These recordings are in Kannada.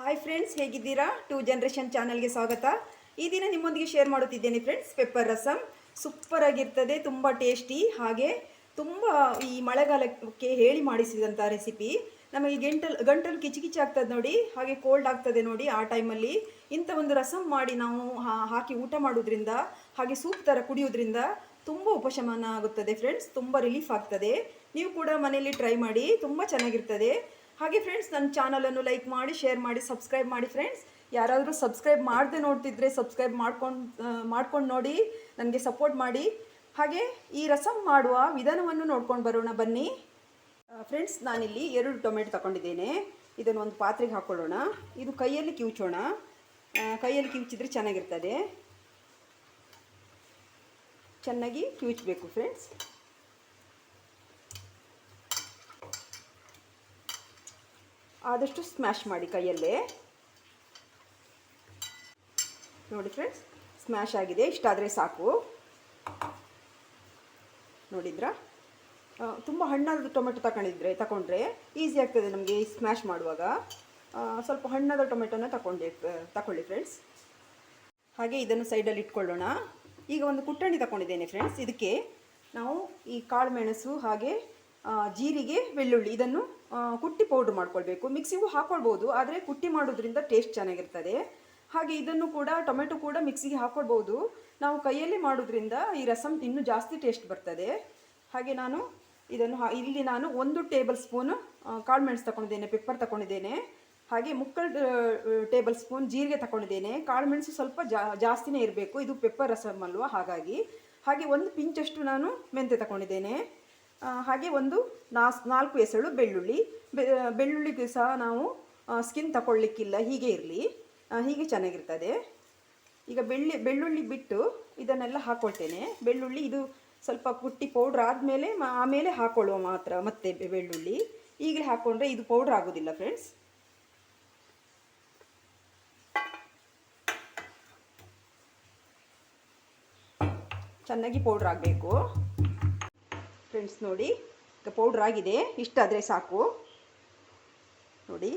ಹಾಯ್ ಫ್ರೆಂಡ್ಸ್, ಹೇಗಿದ್ದೀರಾ? ಟು ಜನರೇಷನ್ ಚಾನಲ್ಗೆ ಸ್ವಾಗತ. ಈ ದಿನ ನಿಮ್ಮೊಂದಿಗೆ ಶೇರ್ ಮಾಡುತ್ತಿದ್ದೇನೆ ಫ್ರೆಂಡ್ಸ್. ಪೆಪ್ಪರ್ ರಸಮ್ ಸೂಪರ್ ಆಗಿರ್ತದೆ, ತುಂಬ ಟೇಸ್ಟಿ, ಹಾಗೆ ತುಂಬ ಈ ಮಳೆಗಾಲಕ್ಕೆ ಹೇಳಿ ಮಾಡಿಸಿದಂಥ ರೆಸಿಪಿ. ನಮಗೆ ಗಂಟಲು ಕಿಚಿ ಕಿಚಿ ಆಗ್ತದೆ ನೋಡಿ, ಹಾಗೆ ಕೋಲ್ಡ್ ಆಗ್ತದೆ ನೋಡಿ, ಆ ಟೈಮಲ್ಲಿ ಇಂಥ ಒಂದು ರಸಮ್ ಮಾಡಿ ನಾವು ಹಾಕಿ ಊಟ ಮಾಡೋದ್ರಿಂದ, ಹಾಗೆ ಸೂಪ್ ಥರ ಕುಡಿಯೋದ್ರಿಂದ ತುಂಬ ಉಪಶಮನ ಆಗುತ್ತದೆ ಫ್ರೆಂಡ್ಸ್. ತುಂಬ ರಿಲೀಫ್ ಆಗ್ತದೆ. ನೀವು ಕೂಡ ಮನೆಯಲ್ಲಿ ಟ್ರೈ ಮಾಡಿ, ತುಂಬ ಚೆನ್ನಾಗಿರ್ತದೆ. ಹಾಗೆ ಫ್ರೆಂಡ್ಸ್, ನನ್ನ ಚಾನಲನ್ನು ಲೈಕ್ ಮಾಡಿ, ಶೇರ್ ಮಾಡಿ, ಸಬ್ಸ್ಕ್ರೈಬ್ ಮಾಡಿ ಫ್ರೆಂಡ್ಸ್. ಯಾರಾದರೂ ಸಬ್ಸ್ಕ್ರೈಬ್ ಮಾಡದೆ ನೋಡ್ತಿದ್ರೆ ಸಬ್ಸ್ಕ್ರೈಬ್ ಮಾಡ್ಕೊಂಡು ನೋಡಿ, ನನಗೆ ಸಪೋರ್ಟ್ ಮಾಡಿ. ಹಾಗೆ ಈ ರಸಮ್ ಮಾಡುವ ವಿಧಾನವನ್ನು ನೋಡ್ಕೊಂಡು ಬರೋಣ ಬನ್ನಿ ಫ್ರೆಂಡ್ಸ್. ನಾನಿಲ್ಲಿ 2 ಟೊಮೆಟೊ ತಗೊಂಡಿದ್ದೇನೆ. ಇದನ್ನು ಒಂದು ಪಾತ್ರೆಗೆ ಹಾಕ್ಕೊಳ್ಳೋಣ. ಇದು ಕೈಯಲ್ಲಿ ಕಿವುಚೋಣ. ಕೈಯಲ್ಲಿ ಕಿವುಚಿದ್ರೆ ಚೆನ್ನಾಗಿರ್ತದೆ. ಚೆನ್ನಾಗಿ ಕಿವುಚಬೇಕು ಫ್ರೆಂಡ್ಸ್. ಆದಷ್ಟು ಸ್ಮ್ಯಾಶ್ ಮಾಡಿ ಕೈಯಲ್ಲೇ. ನೋಡಿ ಫ್ರೆಂಡ್ಸ್, ಸ್ಮ್ಯಾಶ್ ಆಗಿದೆ. ಇಷ್ಟಾದರೆ ಸಾಕು. ನೋಡಿದ್ರಾ? ತುಂಬ ಹಣ್ಣಾದ ಟೊಮೆಟೊ ತಗೊಂಡ್ರೆ ಈಸಿ ಆಗ್ತದೆ ನಮಗೆ ಸ್ಮ್ಯಾಶ್ ಮಾಡುವಾಗ. ಸ್ವಲ್ಪ ಹಣ್ಣಾದ ಟೊಮೆಟೊನ ತಗೊಳ್ಳಿ ಫ್ರೆಂಡ್ಸ್. ಹಾಗೆ ಇದನ್ನು ಸೈಡಲ್ಲಿ ಇಟ್ಕೊಳ್ಳೋಣ. ಈಗ ಒಂದು ಕುಟ್ಟಣಿ ತಗೊಂಡಿದ್ದೇನೆ ಫ್ರೆಂಡ್ಸ್. ಇದಕ್ಕೆ ನಾವು ಈ ಕಾಳು ಮೆಣಸು ಹಾಗೆ ಜೀರಿಗೆ, ಬೆಳ್ಳುಳ್ಳಿ ಇದನ್ನು ಕುಟ್ಟಿ ಪೌಡ್ರ್ ಮಾಡ್ಕೊಳ್ಬೇಕು. ಮಿಕ್ಸಿಗೂ ಹಾಕ್ಕೊಳ್ಬೋದು, ಆದರೆ ಕುಟ್ಟಿ ಮಾಡೋದ್ರಿಂದ ಟೇಸ್ಟ್ ಚೆನ್ನಾಗಿರ್ತದೆ. ಹಾಗೆ ಇದನ್ನು ಕೂಡ, ಟೊಮೆಟೊ ಕೂಡ ಮಿಕ್ಸಿಗೆ ಹಾಕ್ಕೊಳ್ಬೋದು. ನಾವು ಕೈಯಲ್ಲಿ ಮಾಡೋದ್ರಿಂದ ಈ ರಸಮ್ ಇನ್ನೂ ಜಾಸ್ತಿ ಟೇಸ್ಟ್ ಬರ್ತದೆ. ಹಾಗೆ ಇಲ್ಲಿ ನಾನು 1 ಟೇಬಲ್ ಸ್ಪೂನು ಕಾಳು ಮೆಣಸು ತಗೊಂಡಿದ್ದೇನೆ, ಪೆಪ್ಪರ್ ತಗೊಂಡಿದ್ದೇನೆ. ಹಾಗೆ 3 ಟೇಬಲ್ ಸ್ಪೂನ್ ಜೀರಿಗೆ ತಗೊಂಡಿದ್ದೇನೆ. ಕಾಳು ಮೆಣಸು ಸ್ವಲ್ಪ ಜಾಸ್ತಿನೇ ಇರಬೇಕು, ಇದು ಪೆಪ್ಪರ್ ರಸಮ್ ಅಲ್ವಾ, ಹಾಗಾಗಿ. ಹಾಗೆ 1 ಪಿಂಚಷ್ಟು ನಾನು ಮೆಂತೆ ತಗೊಂಡಿದ್ದೇನೆ. ಹಾಗೆ 4 ಎಸಳು ಬೆಳ್ಳುಳ್ಳಿಗೂ ಸಹ ನಾವು ಸ್ಕಿನ್ ತಗೊಳ್ಳಿಕ್ಕಿಲ್ಲ, ಹೀಗೆ ಇರಲಿ, ಹೀಗೆ ಚೆನ್ನಾಗಿರ್ತದೆ. ಈಗ ಬೆಳ್ಳುಳ್ಳಿ ಬಿಟ್ಟು ಇದನ್ನೆಲ್ಲ ಹಾಕ್ಕೊಳ್ತೇನೆ. ಬೆಳ್ಳುಳ್ಳಿ ಇದು ಸ್ವಲ್ಪ ಕುಟ್ಟಿ ಪೌಡ್ರ್ ಆಮೇಲೆ ಹಾಕ್ಕೊಳ್ಳುವ ಮಾತ್ರ. ಮತ್ತೆ ಬೆಳ್ಳುಳ್ಳಿ ಈಗಲೇ ಹಾಕ್ಕೊಂಡ್ರೆ ಇದು ಪೌಡ್ರ್ ಆಗೋದಿಲ್ಲ ಫ್ರೆಂಡ್ಸ್. ಚೆನ್ನಾಗಿ ಪೌಡ್ರ್ ಆಗಬೇಕು ಫ್ರೆಂಡ್ಸ್. ನೋಡಿ, ಈಗ ಪೌಡ್ರ್ ಆಗಿದೆ. ಇಷ್ಟಾದರೆ ಸಾಕು. ನೋಡಿ,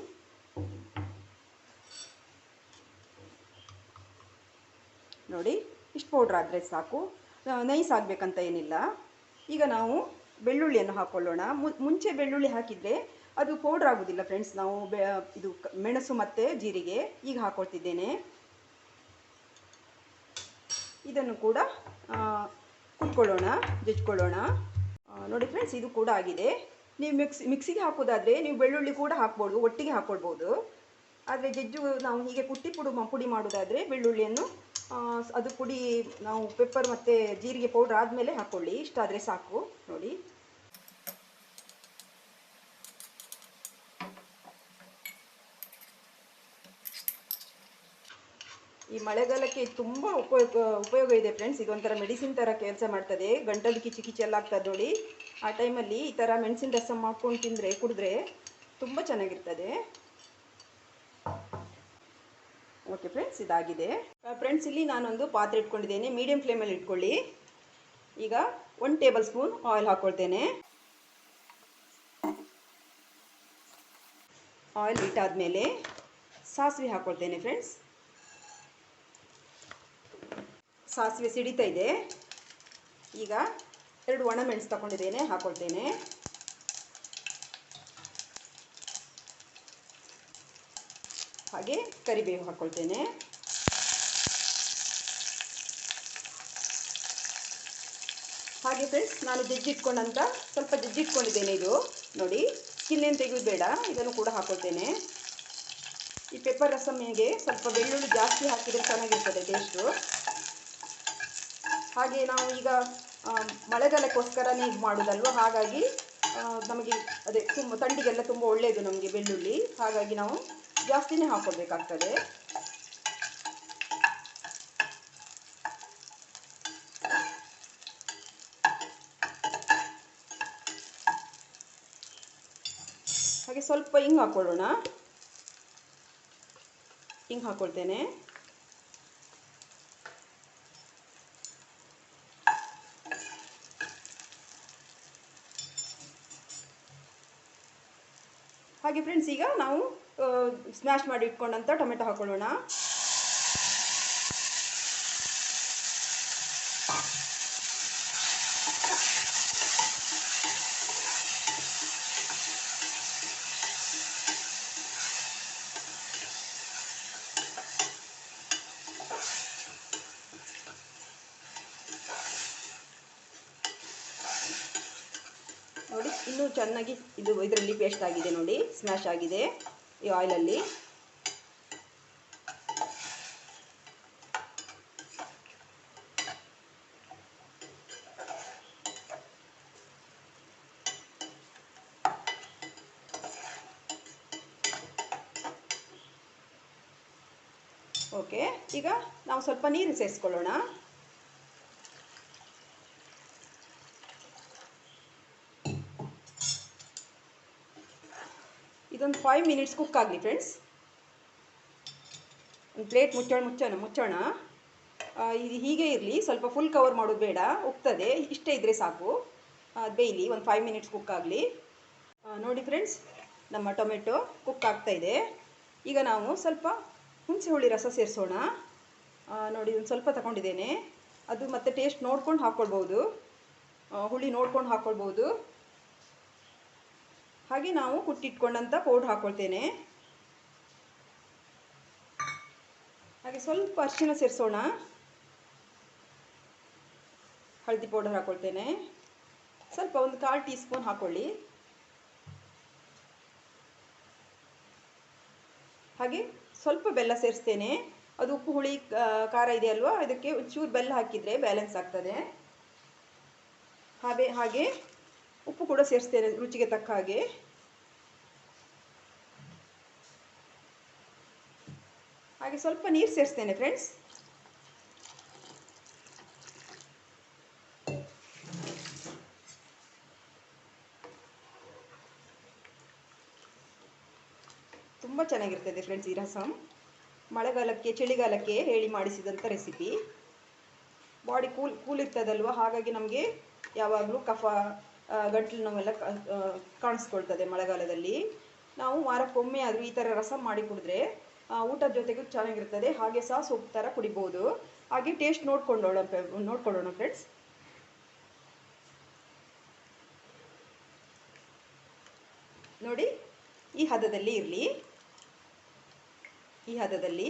ಇಷ್ಟು ಪೌಡ್ರ್ ಆದರೆ ಸಾಕು. ನೈಸ್ ಆಗಬೇಕಂತ ಏನಿಲ್ಲ. ಈಗ ನಾವು ಬೆಳ್ಳುಳ್ಳಿಯನ್ನು ಹಾಕ್ಕೊಳ್ಳೋಣ. ಮುಂಚೆ ಬೆಳ್ಳುಳ್ಳಿ ಹಾಕಿದರೆ ಅದು ಪೌಡ್ರ್ ಆಗೋದಿಲ್ಲ ಫ್ರೆಂಡ್ಸ್. ನಾವು ಇದು ಮೆಣಸು ಮತ್ತು ಜೀರಿಗೆ ಈಗ ಹಾಕ್ಕೊಳ್ತಿದ್ದೇನೆ. ಇದನ್ನು ಕೂಡ ಜಜ್ಕೊಳ್ಳೋಣ. ನೋಡಿ ಫ್ರೆಂಡ್ಸ್, ಇದು ಕೂಡ ಆಗಿದೆ. ನೀವು ಮಿಕ್ಸಿಗೆ ಹಾಕೋದಾದರೆ ನೀವು ಬೆಳ್ಳುಳ್ಳಿ ಕೂಡ ಹಾಕ್ಬೋದು, ಒಟ್ಟಿಗೆ ಹಾಕ್ಕೊಳ್ಬೋದು. ಆದರೆ ನಾವು ಹೀಗೆ ಪುಡಿ ಮಾಡೋದಾದರೆ ಬೆಳ್ಳುಳ್ಳಿಯನ್ನು ಅದು ಪುಡಿ ನಾವು ಪೆಪ್ಪರ್ ಮತ್ತು ಜೀರಿಗೆ ಪೌಡ್ರ್ ಆದಮೇಲೆ ಹಾಕ್ಕೊಳ್ಳಿ. ಇಷ್ಟಾದರೆ ಸಾಕು. ನೋಡಿ, ಈ ಮಳೆಗಾಲಕ್ಕೆ ತುಂಬ ಉಪಯೋಗ ಇದೆ ಫ್ರೆಂಡ್ಸ್. ಇದೊಂಥರ ಮೆಡಿಸಿನ್ ಥರ ಕೆಲಸ ಮಾಡ್ತದೆ. ಗಂಟಲು ಕಿಚಿ ಕಿಚಿ ಎಲ್ಲ ಆಗ್ತದೆ ನೋಡಿ, ಆ ಟೈಮಲ್ಲಿ ಈ ಥರ ಮೆಣಸಿನ ರಸಮ್ ಮಾಡ್ಕೊಂಡು ಕುಡಿದ್ರೆ ತುಂಬ ಚೆನ್ನಾಗಿರ್ತದೆ. ಓಕೆ ಫ್ರೆಂಡ್ಸ್, ಇದಾಗಿದೆ. ಫ್ರೆಂಡ್ಸ್, ಇಲ್ಲಿ ನಾನೊಂದು ಪಾತ್ರೆ ಇಟ್ಕೊಂಡಿದ್ದೇನೆ. ಮೀಡಿಯಂ ಫ್ಲೇಮಲ್ಲಿ ಇಟ್ಕೊಳ್ಳಿ. ಈಗ 1 ಟೇಬಲ್ ಸ್ಪೂನ್ ಆಯಿಲ್ ಹಾಕ್ಕೊಳ್ತೇನೆ. ಆಯಿಲ್ ಹೀಟ್ ಆದಮೇಲೆ ಸಾಸಿವೆ ಹಾಕ್ಕೊಳ್ತೇನೆ ಫ್ರೆಂಡ್ಸ್. ಸಾಸಿವೆ ಸಿಡಿತಾ ಇದೆ. ಈಗ 2 ಒಣಮೆಣಸು ತಗೊಂಡಿದ್ದೇನೆ, ಹಾಕ್ಕೊಳ್ತೇನೆ. ಹಾಗೆ ಕರಿಬೇವು ಹಾಕ್ಕೊಳ್ತೇನೆ. ಹಾಗೆ ಫ್ರೆಂಡ್ಸ್, ನಾನು ಸ್ವಲ್ಪ ಜಜ್ಜಿಟ್ಕೊಂಡಿದ್ದೇನೆ. ಇದು ನೋಡಿ, ಸ್ಕಿನ್ ಏನು ತೆಗೆಯೋದು ಬೇಡ. ಇದನ್ನು ಕೂಡ ಹಾಕ್ಕೊಳ್ತೇನೆ. ಈ ಪೆಪ್ಪರ್ ರಸಮ್ಮಿಗೆ ಸ್ವಲ್ಪ ಬೆಳ್ಳುಳ್ಳಿ ಜಾಸ್ತಿ ಹಾಕಿದರೆ ಚೆನ್ನಾಗಿರ್ತದೆ ಟೇಸ್ಟು. ಹಾಗೆ ನಾವು ಈಗ ಮಳೆಗಾಲಕ್ಕೋಸ್ಕರನೇ ಇದು ಮಾಡೋದಲ್ವ, ಹಾಗಾಗಿ ನಮಗೆ ತುಂಬ ಥಂಡಿಗೆಲ್ಲ ತುಂಬ ಒಳ್ಳೆಯದು ನಮಗೆ ಬೆಳ್ಳುಳ್ಳಿ. ಹಾಗಾಗಿ ನಾವು ಜಾಸ್ತಿನೇ ಹಾಕ್ಕೊಳ್ಬೇಕಾಗ್ತದೆ. ಹಾಗೆ ಸ್ವಲ್ಪ ಹಿಂಗೆ ಹಾಕ್ಕೊಳ್ಳೋಣ. ಹಿಂಗೆ ಹಾಕ್ಕೊಳ್ತೇನೆ. ಹಾಗೆ ಫ್ರೆಂಡ್ಸ್, ಈಗ ನಾವು ಸ್ಮ್ಯಾಶ್ ಮಾಡಿ ಇಟ್ಕೊಂಡಂಥ ಟೊಮೆಟೊ ಹಾಕೊಳ್ಳೋಣ. ನೋಡಿ ಇನ್ನೂ ಚೆನ್ನಾಗಿ ಇದರಲ್ಲಿ ಪೇಸ್ಟ್ ಆಗಿದೆ ನೋಡಿ, ಸ್ಮ್ಯಾಶ್ ಆಗಿದೆ ಈ ಆಯಿಲಲ್ಲಿ. ಓಕೆ, ಈಗ ನಾವು ಸ್ವಲ್ಪ ನೀರು ಸೇರಿಸ್ಕೊಳ್ಳೋಣ. ಇದೊಂದು 5 ಮಿನಿಟ್ಸ್ ಕುಕ್ ಆಗಲಿ ಫ್ರೆಂಡ್ಸ್. ಒಂದು ಪ್ಲೇಟ್ ಮುಚ್ಚೋಣ. ಇದು ಹೀಗೆ ಇರಲಿ, ಸ್ವಲ್ಪ ಫುಲ್ ಕವರ್ ಮಾಡೋದು ಬೇಡ, ಉಕ್ತದೆ, ಇಷ್ಟೇ ಇದ್ದರೆ ಸಾಕು. ಬೇಯಲಿ, ಒಂದು 5 ಮಿನಿಟ್ಸ್ ಕುಕ್ ಆಗಲಿ. ನೋಡಿ ಫ್ರೆಂಡ್ಸ್, ನಮ್ಮ ಟೊಮೆಟೊ ಕುಕ್ ಆಗ್ತಾ ಇದೆ. ಈಗ ನಾವು ಸ್ವಲ್ಪ ಹುಣಸೆ ಹುಳಿ ರಸ ಸೇರಿಸೋಣ. ನೋಡಿ ಒಂದು ಸ್ವಲ್ಪ ತಗೊಂಡಿದ್ದೇನೆ, ಅದು ಮತ್ತೆ ಟೇಸ್ಟ್ ನೋಡ್ಕೊಂಡು ಹಾಕ್ಕೊಳ್ಬೋದು, ಹುಳಿ ನೋಡ್ಕೊಂಡು ಹಾಕ್ಕೊಳ್ಬೋದು. ಹಾಗೆ ನಾವು ಕುಟ್ಟಿಟ್ಕೊಂಡಂಥ ಪೌಡ್ರ್ ಹಾಕ್ಕೊಳ್ತೇನೆ. ಹಾಗೆ ಸ್ವಲ್ಪ ಅರಿಶಿಣ ಸೇರಿಸೋಣ. ಹಳದಿ ಪೌಡರ್ ಹಾಕ್ಕೊಳ್ತೇನೆ, ಸ್ವಲ್ಪ ಒಂದು 1/4 ಟೀ ಸ್ಪೂನ್ ಹಾಕ್ಕೊಳ್ಳಿ. ಹಾಗೆ ಸ್ವಲ್ಪ ಬೆಲ್ಲ ಸೇರಿಸ್ತೇನೆ. ಅದು ಉಪ್ಪು ಹುಳಿ ಖಾರ ಇದೆ ಅಲ್ವಾ, ಅದಕ್ಕೆ ಒಂಚೂರು ಬೆಲ್ಲ ಹಾಕಿದರೆ ಬ್ಯಾಲೆನ್ಸ್ ಆಗ್ತದೆ. ಹಾಗೆ ಉಪ್ಪು ಕೂಡ ಸೇರಿಸ್ತೇನೆ ರುಚಿಗೆ ತಕ್ಕ ಹಾಗೆ. ಹಾಗೆ ಸ್ವಲ್ಪ ನೀರು ಸೇರಿಸ್ತೇನೆ ಫ್ರೆಂಡ್ಸ್. ತುಂಬ ಚೆನ್ನಾಗಿರ್ತದೆ ಫ್ರೆಂಡ್ಸ್ ಈ ರಸಮ್. ಮಳೆಗಾಲಕ್ಕೆ ಚಳಿಗಾಲಕ್ಕೆ ಹೇಳಿ ಮಾಡಿಸಿದಂಥ ರೆಸಿಪಿ. ಬಾಡಿ ಕೂಲ್ ಇರ್ತದಲ್ವ, ಹಾಗಾಗಿ ನಮಗೆ ಯಾವಾಗಲೂ ಕಫ ಗಂಟಲು ನೋವೆಲ್ಲ ಕಾಣಿಸ್ಕೊಳ್ತದೆ ಮಳೆಗಾಲದಲ್ಲಿ. ನಾವು ವಾರಕ್ಕೊಮ್ಮೆ ಆದರೂ ಈ ಥರ ರಸಮ್ ಮಾಡಿ ಕುಡಿದ್ರೆ ಊಟದ ಜೊತೆಗೂ ಚೆನ್ನಾಗಿರ್ತದೆ. ಹಾಗೆ ಸಹ ಸೂಪ್ ಥರ ಕುಡಿಬೋದು. ಹಾಗೆ ಟೇಸ್ಟ್ ನೋಡ್ಕೊಳ್ಳೋಣ ಫ್ರೆಂಡ್ಸ್. ನೋಡಿ ಈ ಹದದಲ್ಲಿ ಇರಲಿ, ಈ ಹದದಲ್ಲಿ.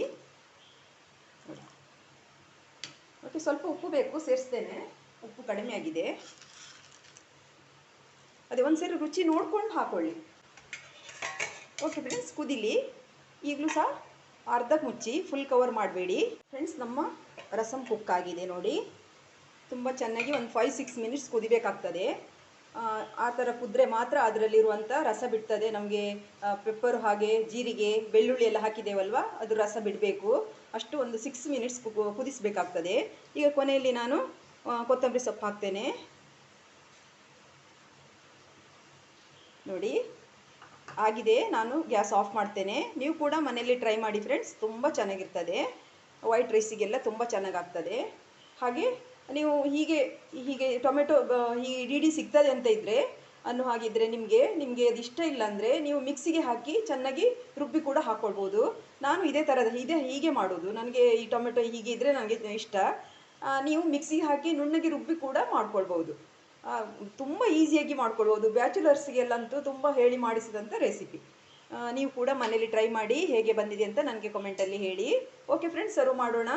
ಮತ್ತು ಸ್ವಲ್ಪ ಉಪ್ಪು ಬೇಕು, ಸೇರಿಸ್ತೇನೆ. ಉಪ್ಪು ಕಡಿಮೆ ಆಗಿದೆ, ಅದೇ ಒಂದ್ಸರಿ ರುಚಿ ನೋಡ್ಕೊಂಡು ಹಾಕೊಳ್ಳಿ. ಓಕೆ ಫ್ರೆಂಡ್ಸ್, ಕುದಿಲಿ. ಈಗಲೂ ಸಹ ಅರ್ಧಕ್ಕೆ ಮುಚ್ಚಿ, ಫುಲ್ ಕವರ್ ಮಾಡಬೇಡಿ ಫ್ರೆಂಡ್ಸ್. ನಮ್ಮ ರಸಮ್ ಕುಕ್ ಆಗಿದೆ ನೋಡಿ, ತುಂಬ ಚೆನ್ನಾಗಿ ಒಂದು 5-6 ಮಿನಿಟ್ಸ್ ಕುದಿಬೇಕಾಗ್ತದೆ. ಆ ಥರ ಕುದ್ರೆ ಮಾತ್ರ ಅದರಲ್ಲಿರುವಂಥ ರಸ ಬಿಡ್ತದೆ. ನಮಗೆ ಪೆಪ್ಪರು ಹಾಗೆ ಜೀರಿಗೆ ಬೆಳ್ಳುಳ್ಳಿ ಎಲ್ಲ ಹಾಕಿದ್ದೇವಲ್ವ, ಅದು ರಸ ಬಿಡಬೇಕು. ಅಷ್ಟು ಒಂದು 6 ಮಿನಿಟ್ಸ್ ಕುದಿಸಬೇಕಾಗ್ತದೆ. ಈಗ ಕೊನೆಯಲ್ಲಿ ನಾನು ಕೊತ್ತಂಬರಿ ಸೊಪ್ಪು ಹಾಕ್ತೇನೆ ನೋಡಿ. ಆಗಿದೆ, ನಾನು ಗ್ಯಾಸ್ ಆಫ್ ಮಾಡ್ತೇನೆ. ನೀವು ಕೂಡ ಮನೆಯಲ್ಲಿ ಟ್ರೈ ಮಾಡಿ ಫ್ರೆಂಡ್ಸ್, ತುಂಬ ಚೆನ್ನಾಗಿರ್ತದೆ. ವೈಟ್ ರೈಸಿಗೆಲ್ಲ ತುಂಬ ಚೆನ್ನಾಗಾಗ್ತದೆ. ಹಾಗೆ ನೀವು ಹೀಗೆ ಟೊಮೆಟೊ ಇಡೀ ಸಿಗ್ತದೆ ಅಂತ ಇದ್ದರೆ ಹಾಗಿದ್ದರೆ ನಿಮಗೆ ಅದು ಇಷ್ಟ ಇಲ್ಲ ಅಂದರೆ ನೀವು ಮಿಕ್ಸಿಗೆ ಹಾಕಿ ಚೆನ್ನಾಗಿ ರುಬ್ಬಿ ಕೂಡ ಹಾಕ್ಕೊಳ್ಬೋದು. ನಾನು ಹೀಗೆ ಮಾಡೋದು. ನನಗೆ ಈ ಟೊಮೆಟೊ ಹೀಗೆ ಇದ್ದರೆ ನನಗೆ ಇಷ್ಟ. ನೀವು ಮಿಕ್ಸಿಗೆ ಹಾಕಿ ನುಣ್ಣಗೆ ರುಬ್ಬಿ ಕೂಡ ಮಾಡ್ಕೊಳ್ಬೋದು. ತುಂಬ ಈಸಿಯಾಗಿ ಮಾಡ್ಕೊಳ್ಬೋದು. ಬ್ಯಾಚುಲರ್ಸ್ಗೆಲ್ಲಂತೂ ತುಂಬ ಹೇಳಿ ಮಾಡಿಸಿದಂಥ ರೆಸಿಪಿ. ನೀವು ಕೂಡ ಮನೇಲಿ ಟ್ರೈ ಮಾಡಿ ಹೇಗೆ ಬಂದಿದೆ ಅಂತ ನನಗೆ ಕಮೆಂಟಲ್ಲಿ ಹೇಳಿ. ಓಕೆ ಫ್ರೆಂಡ್ಸ್, ಸರ್ವ್ ಮಾಡೋಣ.